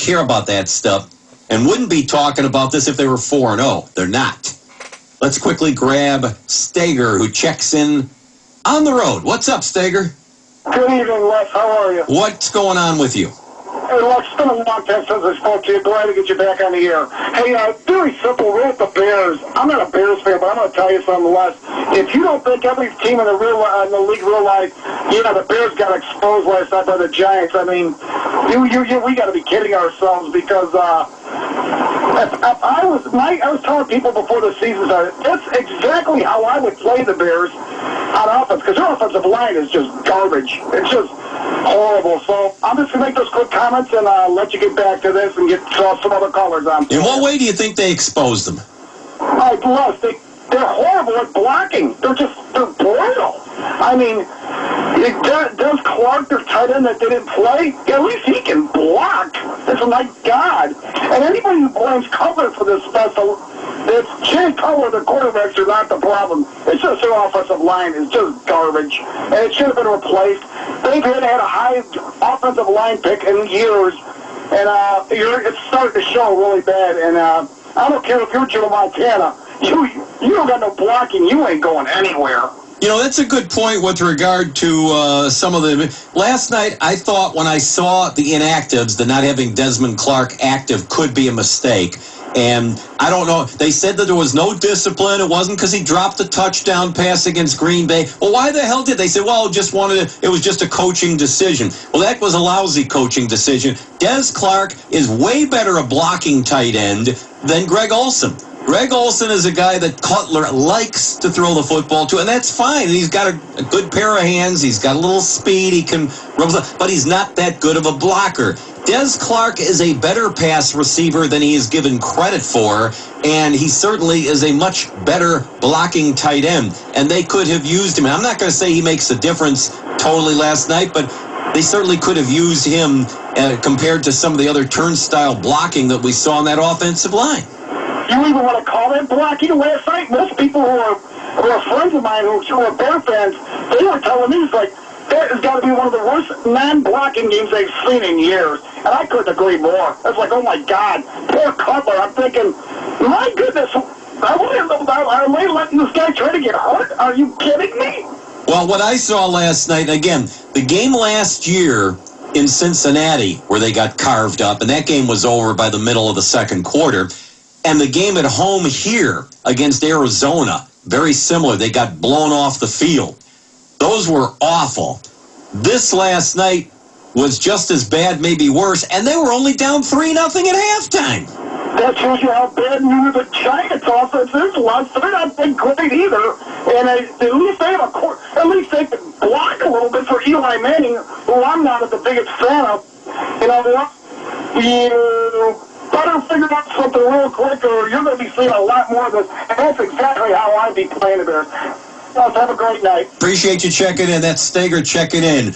care about that stuff and wouldn't be talking about this if they were 4-0. They're not. Let's quickly grab Steger, who checks in on the road. What's up, Steger? Good evening, Les. How are you? What's going on with you? Hey, Les, it's been a long time since I spoke to you. Glad to get you back on the air. Hey, very simple. We're with the Bears. I'm not a Bears fan, but I'm going to tell you something, Les. If you don't think every team in the league realized, the Bears got exposed last night by the Giants, I mean, we got to be kidding ourselves because I was telling people before the season started, that's exactly how I would play the Bears on offense, because their offensive line is just garbage. It's just horrible. So I'm just going to make those quick comments and let you get back to this and get some other callers on. In what way do you think they exposed them? They're horrible at blocking. They're brutal. I mean, does Clark, their tight end that didn't play, at least he can block. It's my God. And anybody who blames Cutler for this special, it's Jay Cutler, the quarterbacks are not the problem. It's just their offensive line is just garbage. And it should have been replaced. They've had a high offensive line pick in years. And it's starting to show really bad. And I don't care if you're Joe Montana. You don't got no blocking. You ain't going anywhere. That's a good point with regard to some of the... Last night, I thought when I saw the inactives, the not having Desmond Clark active could be a mistake. And I don't know. They said that there was no discipline. It wasn't because he dropped a touchdown pass against Green Bay. Well, why the hell did they say, well, it was just a coaching decision? Well, that was a lousy coaching decision. Des Clark is way better a blocking tight end than Greg Olsen. Greg Olsen is a guy that Cutler likes to throw the football to, and that's fine. He's got a good pair of hands. He's got a little speed. He can run, but he's not that good of a blocker. Des Clark is a better pass receiver than he is given credit for, and he certainly is a much better blocking tight end, and they could have used him. I'm not going to say he makes a difference totally last night, but they certainly could have used him compared to some of the other turnstile blocking that we saw on that offensive line. You even want to call that blocking last night? Most people who are friends of mine who are Bear fans, they were telling me, it's like, that has got to be one of the worst non-blocking games they've seen in years. And I couldn't agree more. It's like, oh, my God, poor Cutler. I'm thinking, my goodness, are they letting this guy try to get hurt? Are you kidding me? Well, what I saw last night, again, the game last year in Cincinnati where they got carved up, and that game was over by the middle of the second quarter, and the game at home here against Arizona, very similar. They got blown off the field. Those were awful. This last night was just as bad, maybe worse, and they were only down 3-0 at halftime. That shows you how bad the Giants offense is. They're not big great either. And at least they can block a little bit for Eli Manning, who I'm not the biggest fan of. You know what? You better figure out something real quick, or you're going to be seeing a lot more of this. And that's exactly how I'd be playing the Bears. Have a great night. Appreciate you checking in. That's Steger checking in.